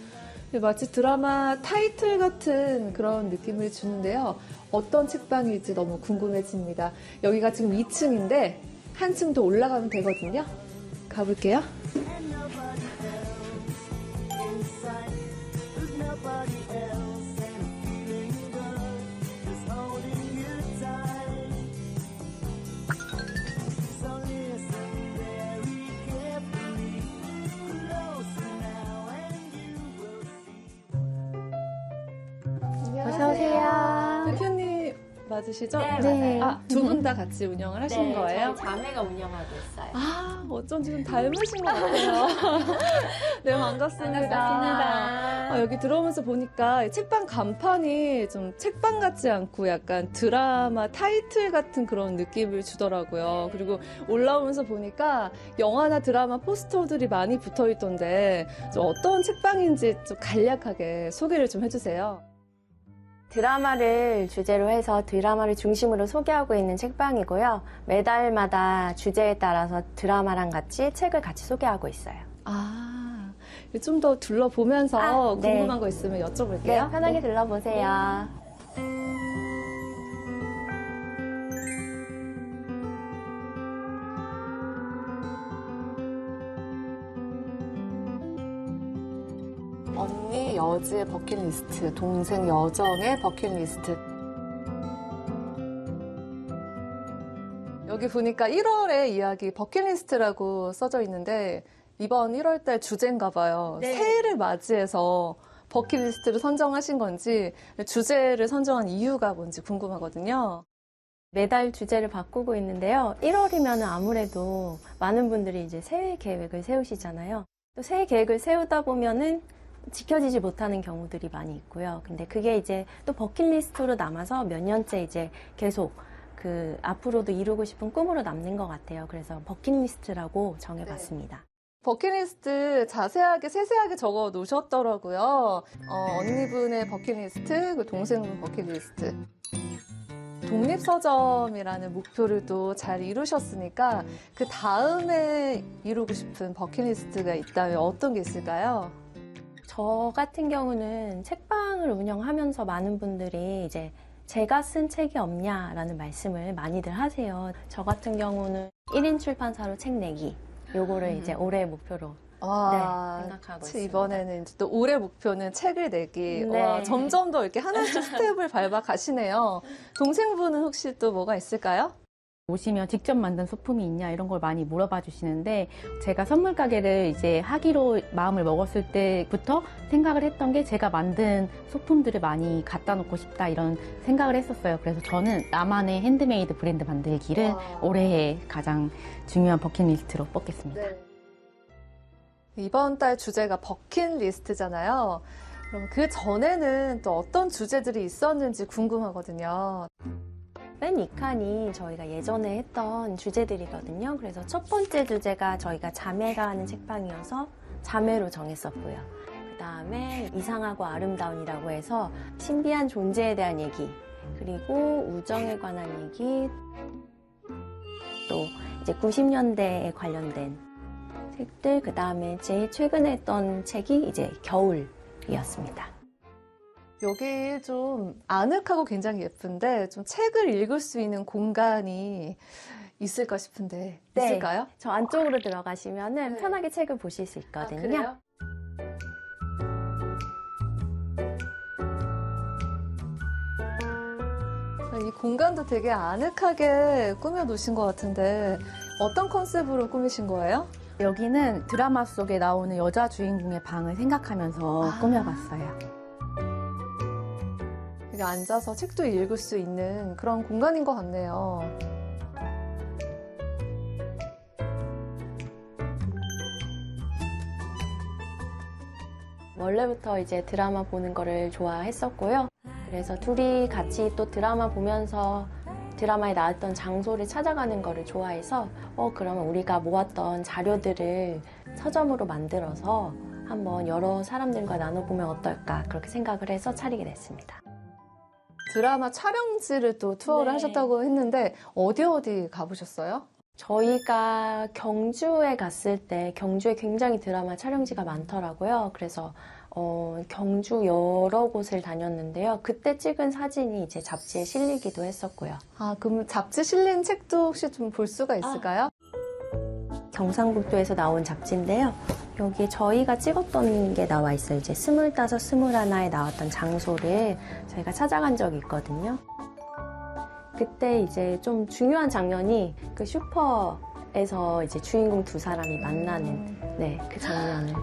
마치 드라마 타이틀 같은 그런 느낌을 주는데요. 어떤 책방일지 너무 궁금해집니다. 여기가 지금 2층인데 한층 더 올라가면 되거든요. 가볼게요. 어서오세요. 대표님 맞으시죠? 네. 두 분 다 같이 운영을 하시는 거예요? 저희 자매가 운영하고 있어요. 어쩐지 좀 닮으신 것 같아요. 네, 반갑습니다. 반갑습니다. 여기 들어오면서 보니까 책방 간판이 좀 책방 같지 않고 약간 드라마 타이틀 같은 그런 느낌을 주더라고요. 그리고 올라오면서 보니까 영화나 드라마 포스터들이 많이 붙어 있던데 좀 어떤 책방인지 좀 간략하게 소개를 좀 해주세요. 드라마를 주제로 해서 드라마를 중심으로 소개하고 있는 책방이고요. 매달마다 주제에 따라서 드라마랑 같이 책을 같이 소개하고 있어요. 좀 더 둘러보면서 네. 궁금한 거 있으면 여쭤볼게요. 네, 편하게 들러보세요. 언니 여지의 버킷리스트, 동생 여정의 버킷리스트. 여기 보니까 1월의 이야기 버킷리스트라고 써져 있는데 이번 1월달 주제인가 봐요. 네. 새해를 맞이해서 버킷리스트를 선정하신 건지 주제를 선정한 이유가 뭔지 궁금하거든요. 매달 주제를 바꾸고 있는데요. 1월이면 아무래도 많은 분들이 이제 새해 계획을 세우시잖아요. 또 새해 계획을 세우다 보면은 지켜지지 못하는 경우들이 많이 있고요. 근데 그게 이제 또 버킷리스트로 남아서 몇 년째 이제 계속 그 앞으로도 이루고 싶은 꿈으로 남는 것 같아요. 그래서 버킷리스트라고 정해봤습니다. 버킷리스트 자세하게 세세하게 적어 놓으셨더라고요. 언니분의 버킷리스트, 그 동생분 버킷리스트. 독립서점이라는 목표를 또 잘 이루셨으니까 그 다음에 이루고 싶은 버킷리스트가 있다면 어떤 게 있을까요? 저 같은 경우는 책방을 운영하면서 많은 분들이 이제 제가 쓴 책이 없냐라는 말씀을 많이들 하세요. 저 같은 경우는 1인 출판사로 책 내기. 요거를 이제 올해의 목표로 와, 생각하고 있습니다. 이번에는 이제 또 올해 목표는 책을 내기. 네. 와, 점점 더 이렇게 하나씩 스텝을 밟아 가시네요. 동생분은 혹시 또 뭐가 있을까요? 오시면 직접 만든 소품이 있냐 이런 걸 많이 물어봐 주시는데 제가 선물 가게를 이제 하기로 마음을 먹었을 때부터 생각을 했던 게 제가 만든 소품들을 많이 갖다 놓고 싶다 이런 생각을 했었어요. 그래서 저는 나만의 핸드메이드 브랜드 만들기를 와. 올해의 가장 중요한 버킷리스트로 뽑겠습니다. 네. 이번 달 주제가 버킷리스트잖아요. 그럼 그 전에는 또 어떤 주제들이 있었는지 궁금하거든요. 맨 2칸이 저희가 예전에 했던 주제들이거든요. 그래서 첫 번째 주제가 저희가 자매가 하는 책방이어서 자매로 정했었고요. 그 다음에 이상하고 아름다운이라고 해서 신비한 존재에 대한 얘기, 그리고 우정에 관한 얘기, 또 이제 90년대에 관련된 책들, 그 다음에 제일 최근에 했던 책이 이제 겨울이었습니다. 여기 좀 아늑하고 굉장히 예쁜데 좀 책을 읽을 수 있는 공간이 있을까 싶은데 네. 있을까요? 저 안쪽으로 들어가시면은 네. 편하게 책을 보실 수 있거든요. 그래요? 이 공간도 되게 아늑하게 꾸며 놓으신 것 같은데 어떤 컨셉으로 꾸미신 거예요? 여기는 드라마 속에 나오는 여자 주인공의 방을 생각하면서 꾸며봤어요. 이게 앉아서 책도 읽을 수 있는 그런 공간인 것 같네요. 원래부터 이제 드라마 보는 거를 좋아했었고요. 그래서 둘이 같이 또 드라마 보면서 드라마에 나왔던 장소를 찾아가는 거를 좋아해서 그러면 우리가 모았던 자료들을 서점으로 만들어서 한번 여러 사람들과 나눠보면 어떨까 그렇게 생각을 해서 차리게 됐습니다. 드라마 촬영지를 또 투어를 네. 하셨다고 했는데 어디 가보셨어요? 저희가 경주에 갔을 때 경주에 굉장히 드라마 촬영지가 많더라고요. 그래서 경주 여러 곳을 다녔는데요. 그때 찍은 사진이 이제 잡지에 실리기도 했었고요. 아, 그럼 잡지 실린 책도 혹시 좀 볼 수가 있을까요? 경상북도에서 나온 잡지인데요. 여기 저희가 찍었던 게 나와 있어요. 이제 25, 21에 나왔던 장소를 저희가 찾아간 적이 있거든요. 그때 이제 좀 중요한 장면이 그 슈퍼에서 이제 주인공 두 사람이 만나는 그 장면을.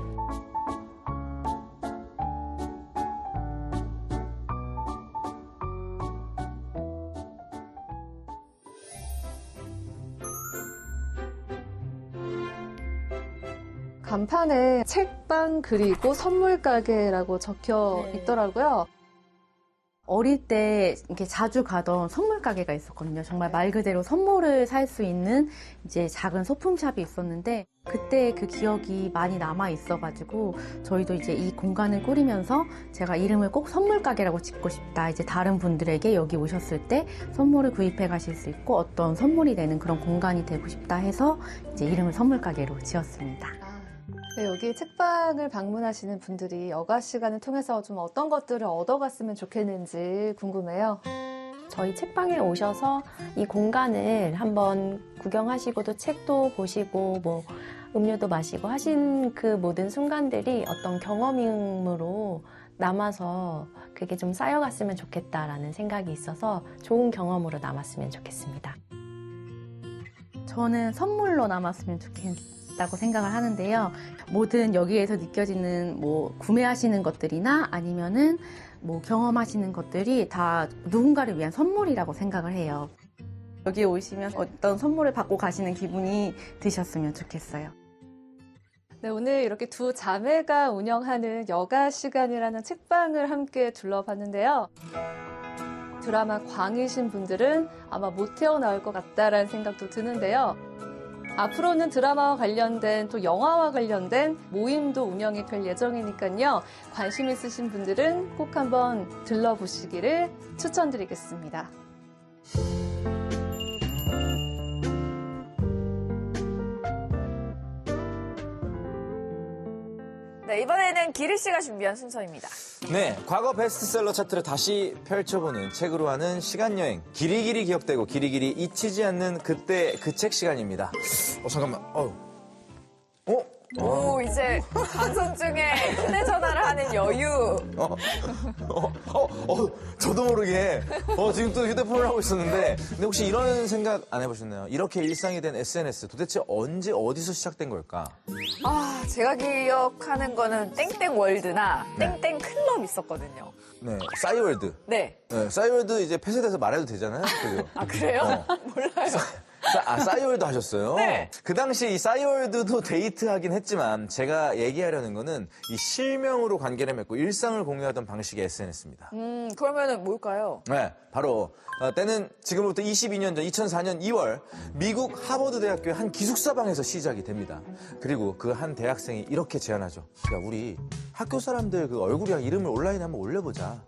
간판에 책방 그리고 선물 가게라고 적혀 네. 있더라고요. 어릴 때 이렇게 자주 가던 선물 가게가 있었거든요. 정말 말 그대로 선물을 살 수 있는 이제 작은 소품샵이 있었는데 그때 그 기억이 많이 남아 있어가지고 저희도 이제 이 공간을 꾸리면서 제가 이름을 꼭 선물 가게라고 짓고 싶다. 이제 다른 분들에게 여기 오셨을 때 선물을 구입해 가실 수 있고 어떤 선물이 되는 그런 공간이 되고 싶다 해서 이제 이름을 선물 가게로 지었습니다. 네, 여기 책방을 방문하시는 분들이 여가 시간을 통해서 좀 어떤 것들을 얻어갔으면 좋겠는지 궁금해요. 저희 책방에 오셔서 이 공간을 한번 구경하시고 또 책도 보시고 뭐 음료도 마시고 하신 그 모든 순간들이 어떤 경험으로 남아서 그게 좀 쌓여갔으면 좋겠다라는 생각이 있어서 좋은 경험으로 남았으면 좋겠습니다. 저는 선물로 남았으면 좋겠다고 생각을 하는데요. 모든 여기에서 느껴지는 뭐 구매하시는 것들이나 아니면은 뭐 경험하시는 것들이 다 누군가를 위한 선물이라고 생각을 해요. 여기에 오시면 어떤 선물을 받고 가시는 기분이 드셨으면 좋겠어요. 네, 오늘 이렇게 두 자매가 운영하는 여가 시간이라는 책방을 함께 둘러봤는데요. 드라마 광이신 분들은 아마 못 태어나올 것 같다라는 생각도 드는데요. 앞으로는 드라마와 관련된 또 영화와 관련된 모임도 운영이 될 예정이니까요. 관심 있으신 분들은 꼭 한번 들러보시기를 추천드리겠습니다. 네, 이번에는 기리 씨가 준비한 순서입니다. 네, 과거 베스트셀러 차트를 다시 펼쳐보는 책으로 하는 시간여행. 길이길이 기억되고 길이길이 잊히지 않는 그때 그 책 시간입니다. 잠깐만. 오, 이제 방송 중에 휴대전화를 하는 여유. 저도 모르게 지금 또 휴대폰을 하고 있었는데 근데 혹시 이런 생각 안 해보셨나요? 이렇게 일상이 된 SNS 도대체 언제 어디서 시작된 걸까? 아, 제가 기억하는 거는 땡땡월드나 네. 땡땡 클럽 있었거든요. 네, 싸이월드. 네. 네, 싸이월드 이제 폐쇄돼서 말해도 되잖아요. 그죠? 아, 그래요? 몰라요. 싸이월드 하셨어요? 네. 그 당시 이 싸이월드도 데이트하긴 했지만 제가 얘기하려는 거는 이 실명으로 관계를 맺고 일상을 공유하던 방식의 SNS입니다. 그러면은 뭘까요? 네, 바로 때는 지금부터 22년 전 2004년 2월 미국 하버드 대학교의 한 기숙사방에서 시작이 됩니다. 그리고 그 한 대학생이 이렇게 제안하죠. 야, 우리 학교 사람들 그 얼굴이랑 이름을 온라인에 한번 올려보자.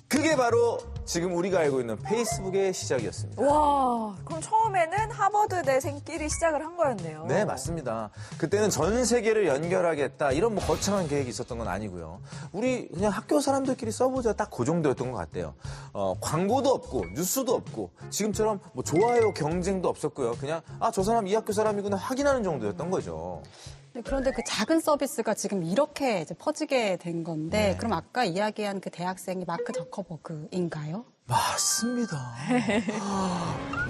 그게 바로 지금 우리가 알고 있는 페이스북의 시작이었습니다. 와, 그럼 처음에는 하버드대생끼리 시작을 한 거였네요. 네, 맞습니다. 그때는 전 세계를 연결하겠다 이런 뭐 거창한 계획이 있었던 건 아니고요. 우리 그냥 학교 사람들끼리 써보자 딱 그 정도였던 것 같아요. 광고도 없고 뉴스도 없고 지금처럼 뭐 좋아요 경쟁도 없었고요. 그냥 저 사람 이 학교 사람이구나 확인하는 정도였던 거죠. 네, 그런데 그 작은 서비스가 지금 이렇게 이제 퍼지게 된 건데, 그럼 아까 이야기한 그 대학생이 마크 저커버그인가요? 맞습니다.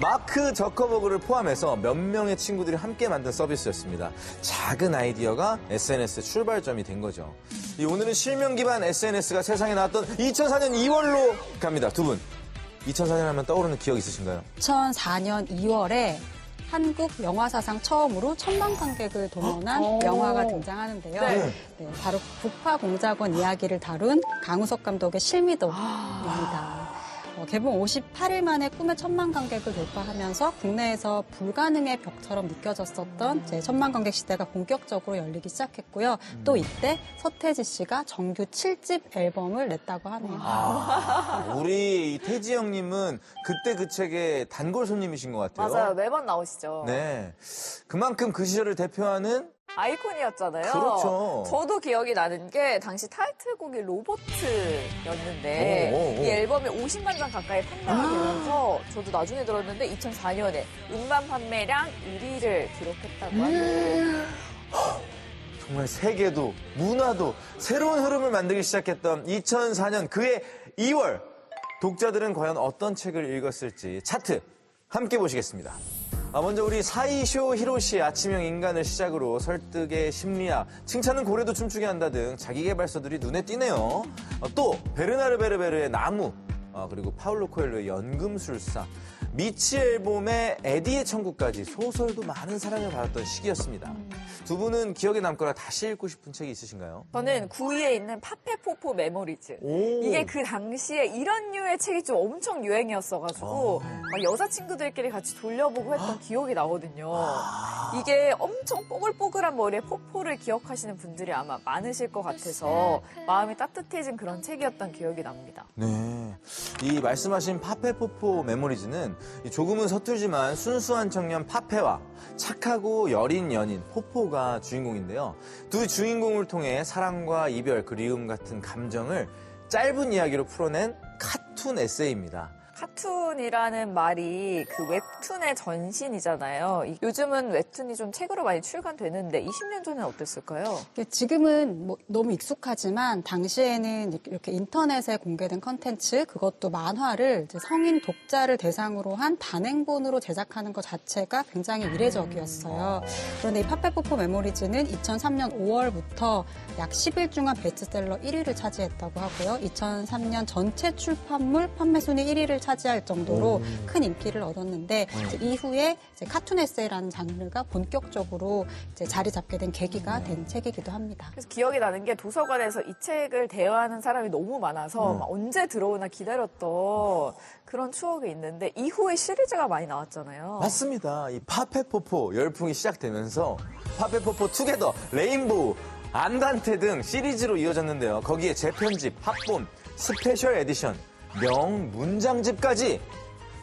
마크 저커버그를 포함해서 몇 명의 친구들이 함께 만든 서비스였습니다. 작은 아이디어가 SNS의 출발점이 된 거죠. 오늘은 실명 기반 SNS가 세상에 나왔던 2004년 2월로 갑니다. 두 분, 2004년 하면 떠오르는 기억 있으신가요? 2004년 2월에 한국 영화 사상 처음으로 1000만 관객을 동원한 영화가 등장하는데요. 네. 네, 바로 북파공작원 이야기를 다룬 강우석 감독의 실미도입니다. 개봉 58일 만에 꿈의 1000만 관객을 돌파하면서 국내에서 불가능의 벽처럼 느껴졌었던 이제 1000만 관객 시대가 본격적으로 열리기 시작했고요. 또 이때 서태지 씨가 정규 7집 앨범을 냈다고 하네요. 우리 태지 형님은 그때 그 책의 단골 손님이신 것 같아요. 맞아요. 매번 나오시죠. 네. 그만큼 그 시절을 대표하는 아이콘이었잖아요. 그렇죠. 저도 기억이 나는 게 당시 타이틀곡이 로버트였는데 오. 이 앨범이 50만 장 가까이 판매가 되면서 저도 나중에 들었는데 2004년에 음반 판매량 1위를 기록했다고 하네요. 정말 세계도 문화도 새로운 흐름을 만들기 시작했던 2004년 그해 2월 독자들은 과연 어떤 책을 읽었을지 차트 함께 보시겠습니다. 먼저 우리 사이쇼 히로시의 아침형 인간을 시작으로 설득의 심리학, 칭찬은 고래도 춤추게 한다 등 자기계발서들이 눈에 띄네요. 또 베르나르 베르베르의 나무, 그리고 파울로 코엘로의 연금술사, 미치 앨범의 에디의 천국까지 소설도 많은 사랑을 받았던 시기였습니다. 두 분은 기억에 남거나 다시 읽고 싶은 책이 있으신가요? 저는 9위에 있는 파페포포 메모리즈. 이게 그 당시에 이런 류의 책이 좀 엄청 유행이었어가지고 막 여자친구들끼리 같이 돌려보고 했던 기억이 나거든요. 이게 엄청 뽀글뽀글한 머리에 포포를 기억하시는 분들이 아마 많으실 것 같아서 마음이 따뜻해진 그런 책이었던 기억이 납니다. 네. 이 말씀하신 파페포포 메모리즈는 조금은 서툴지만 순수한 청년 파페와 착하고 여린 연인 포포가 주인공인데요. 두 주인공을 통해 사랑과 이별, 그리움 같은 감정을 짧은 이야기로 풀어낸 카툰 에세이입니다. 카툰이라는 말이 그 웹툰의 전신이잖아요. 요즘은 웹툰이 좀 책으로 많이 출간되는데 20년 전에는 어땠을까요? 지금은 뭐 너무 익숙하지만 당시에는 이렇게 인터넷에 공개된 컨텐츠, 그것도 만화를 이제 성인 독자를 대상으로 한 단행본으로 제작하는 것 자체가 굉장히 이례적이었어요. 그런데 이 파페포포 메모리즈는 2003년 5월부터 약 10일 동안 베스트셀러 1위를 차지했다고 하고요. 2003년 전체 출판물 판매 순위 1위를 차지할 정도로 큰 인기를 얻었는데 이제 이후에 이제 카툰 에세이라는 장르가 본격적으로 이제 자리 잡게 된 계기가 된 책이기도 합니다. 그래서 기억이 나는 게 도서관에서 이 책을 대여하는 사람이 너무 많아서 막 언제 들어오나 기다렸던 그런 추억이 있는데 이후에 시리즈가 많이 나왔잖아요. 맞습니다. 이 파페포포 열풍이 시작되면서 파페포포 투게더, 레인보우, 안단테 등 시리즈로 이어졌는데요. 거기에 재편집, 합본, 스페셜 에디션, 명문장집까지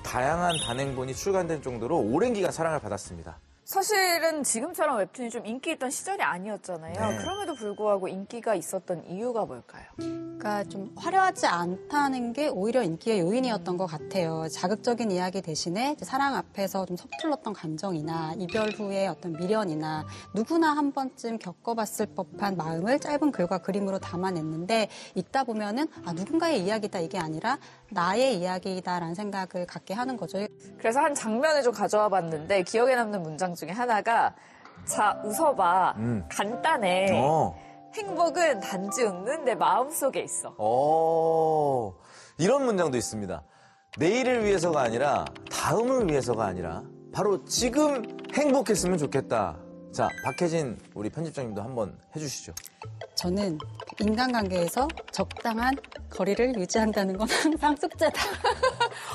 다양한 단행본이 출간된 정도로 오랜 기간 사랑을 받았습니다. 사실은 지금처럼 웹툰이 좀 인기 있던 시절이 아니었잖아요. 네. 그럼에도 불구하고 인기가 있었던 이유가 뭘까요? 그러니까 좀 화려하지 않다는 게 오히려 인기의 요인이었던 것 같아요. 자극적인 이야기 대신에 이제 사랑 앞에서 좀 서툴렀던 감정이나 이별 후의 어떤 미련이나 누구나 한 번쯤 겪어봤을 법한 마음을 짧은 글과 그림으로 담아냈는데 읽다 보면은 누군가의 이야기다 이게 아니라 나의 이야기다라는 생각을 갖게 하는 거죠. 그래서 한 장면을 좀 가져와 봤는데 기억에 남는 문장 중에 하나가 자, 웃어봐. 간단해. 행복은 단지 웃는 내 마음속에 있어. 이런 문장도 있습니다. 내일을 위해서가 아니라 다음을 위해서가 아니라 바로 지금 행복했으면 좋겠다. 자, 박혜진 우리 편집장님도 한번 해주시죠. 저는 인간관계에서 적당한 거리를 유지한다는 건 항상 숙제다.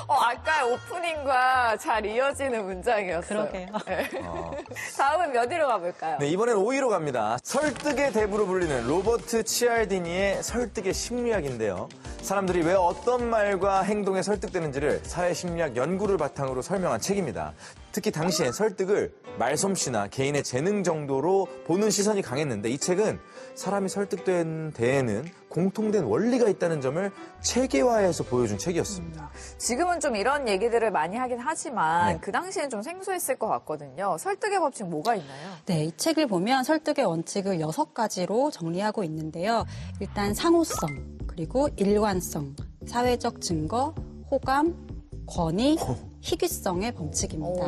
아까 오프닝과 잘 이어지는 문장이었어요. 그러게요. 네. 다음은 몇 위로 가볼까요? 네, 이번엔 5위로 갑니다. 설득의 대부로 불리는 로버트 치알디니의 설득의 심리학인데요. 사람들이 왜 어떤 말과 행동에 설득되는지를 사회심리학 연구를 바탕으로 설명한 책입니다. 특히 당시엔 설득을 말솜씨나 개인의 재능 정도로 보는 시선이 강했는데 이 책은 사람이 설득된 데에는 공통된 원리가 있다는 점을 체계화해서 보여준 책이었습니다. 지금은 좀 이런 얘기들을 많이 하긴 하지만 네. 그 당시엔 좀 생소했을 것 같거든요. 설득의 법칙 뭐가 있나요? 네, 이 책을 보면 설득의 원칙을 6가지로 정리하고 있는데요. 일단 상호성, 그리고 일관성, 사회적 증거, 호감, 권위, 희귀성의 법칙입니다.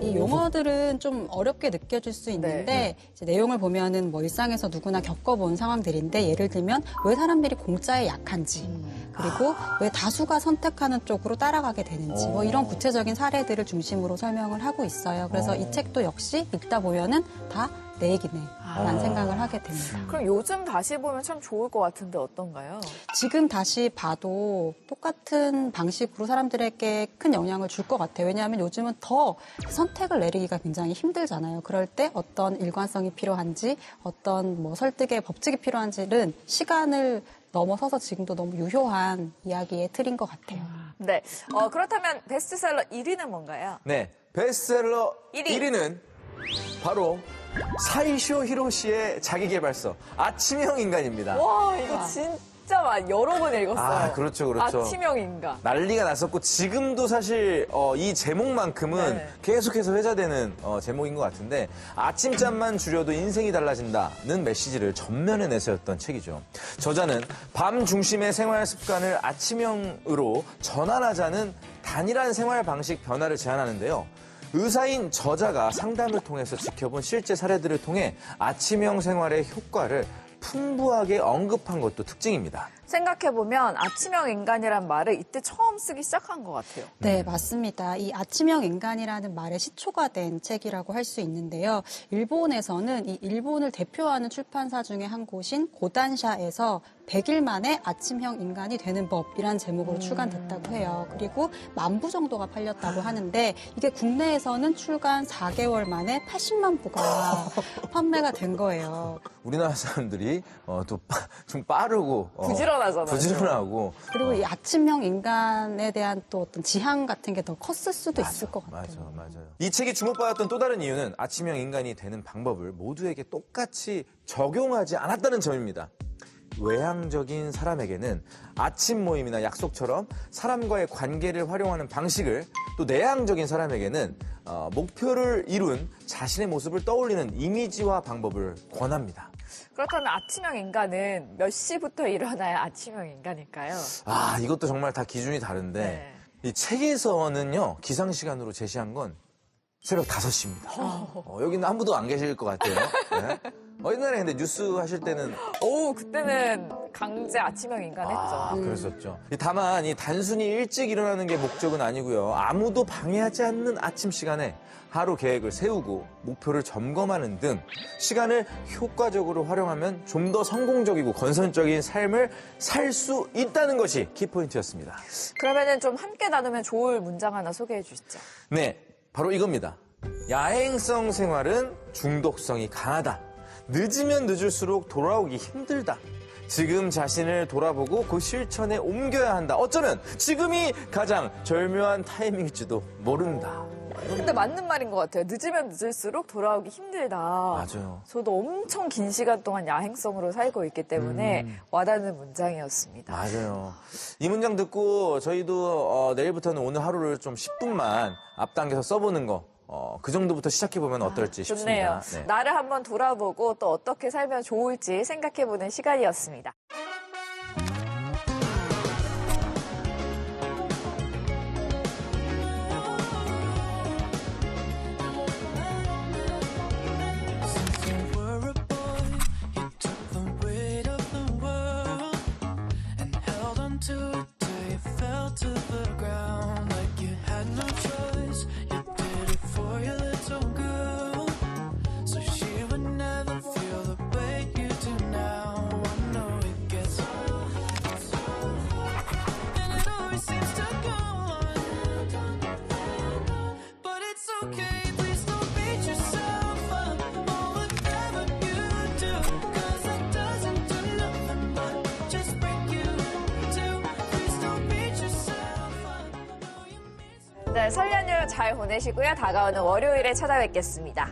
이 용어들은 좀 어렵게 느껴질 수 있는데 이제 내용을 보면은 뭐 일상에서 누구나 겪어본 상황들인데 예를 들면 왜 사람들이 공짜에 약한지 그리고 왜 다수가 선택하는 쪽으로 따라가게 되는지 뭐 이런 구체적인 사례들을 중심으로 설명을 하고 있어요. 그래서 이 책도 역시 읽다 보면은 다 내 얘기네 라는 생각을 하게 됩니다. 그럼 요즘 다시 보면 참 좋을 것 같은데 어떤가요? 지금 다시 봐도 똑같은 방식으로 사람들에게 큰 영향을 줄 것 같아요. 왜냐하면 요즘은 더 선택을 내리기가 굉장히 힘들잖아요. 그럴 때 어떤 일관성이 필요한지 어떤 뭐 설득의 법칙이 필요한지는 시간을 넘어서서 지금도 너무 유효한 이야기의 틀인 것 같아요. 네. 그렇다면 베스트셀러 1위는 뭔가요? 네, 베스트셀러 1위는 바로 사이쇼 히로시의 자기계발서 아침형 인간입니다. 와, 이거 진짜 여러 번 읽었어요. 그렇죠. 아침형 인간. 난리가 났었고 지금도 사실 이 제목만큼은 네. 계속해서 회자되는 제목인 것 같은데 아침잠만 줄여도 인생이 달라진다는 메시지를 전면에 내세웠던 책이죠. 저자는 밤 중심의 생활 습관을 아침형으로 전환하자는 단일한 생활 방식 변화를 제안하는데요. 의사인 저자가 상담을 통해서 지켜본 실제 사례들을 통해 아침형 생활의 효과를 풍부하게 언급한 것도 특징입니다. 생각해보면 아침형 인간이란 말을 이때 처음 쓰기 시작한 것 같아요. 네, 맞습니다. 이 아침형 인간이라는 말의 시초가 된 책이라고 할 수 있는데요. 일본에서는 이 일본을 대표하는 출판사 중에 한 곳인 고단샤에서 100일 만에 아침형 인간이 되는 법이란 제목으로 출간됐다고 해요. 그리고 10,000부 정도가 팔렸다고 하는데 이게 국내에서는 출간 4개월 만에 80만 부가 판매가 된 거예요. 우리나라 사람들이 또 좀 빠르고 부지런하고 그리고 이 아침형 인간에 대한 또 어떤 지향 같은 게 더 컸을 수도 있을 것 같아요. 맞아요. 이 책이 주목받았던 또 다른 이유는 아침형 인간이 되는 방법을 모두에게 똑같이 적용하지 않았다는 점입니다. 외향적인 사람에게는 아침 모임이나 약속처럼 사람과의 관계를 활용하는 방식을 또 내향적인 사람에게는 목표를 이룬 자신의 모습을 떠올리는 이미지화 방법을 권합니다. 그렇다면 아침형 인간은 몇 시부터 일어나야 아침형 인간일까요? 이것도 정말 다 기준이 다른데 네. 이 책에서는요 기상시간으로 제시한 건 새벽 5시입니다. 여기는 아무도 안 계실 것 같아요. 네. 옛날에 근데 뉴스 하실 때는 그때는 강제 아침형 인간 했죠. 그랬었죠. 다만 이 단순히 일찍 일어나는 게 목적은 아니고요. 아무도 방해하지 않는 아침 시간에 하루 계획을 세우고 목표를 점검하는 등 시간을 효과적으로 활용하면 좀 더 성공적이고 건설적인 삶을 살 수 있다는 것이 키포인트였습니다. 그러면은 좀 함께 나누면 좋을 문장 하나 소개해 주시죠. 네, 바로 이겁니다. 야행성 생활은 중독성이 강하다. 늦으면 늦을수록 돌아오기 힘들다. 지금 자신을 돌아보고 그 실천에 옮겨야 한다. 어쩌면 지금이 가장 절묘한 타이밍일지도 모른다. 근데 맞는 말인 것 같아요. 늦으면 늦을수록 돌아오기 힘들다. 맞아요. 저도 엄청 긴 시간 동안 야행성으로 살고 있기 때문에 와닿는 문장이었습니다. 맞아요. 이 문장 듣고 저희도 내일부터는 오늘 하루를 좀 10분만 앞당겨서 써보는 거, 그 정도부터 시작해보면 어떨지 좋네요. 싶습니다. 네. 나를 한번 돌아보고 또 어떻게 살면 좋을지 생각해보는 시간이었습니다. 네, 설 연휴 잘 보내시고요. 다가오는 월요일에 찾아뵙겠습니다.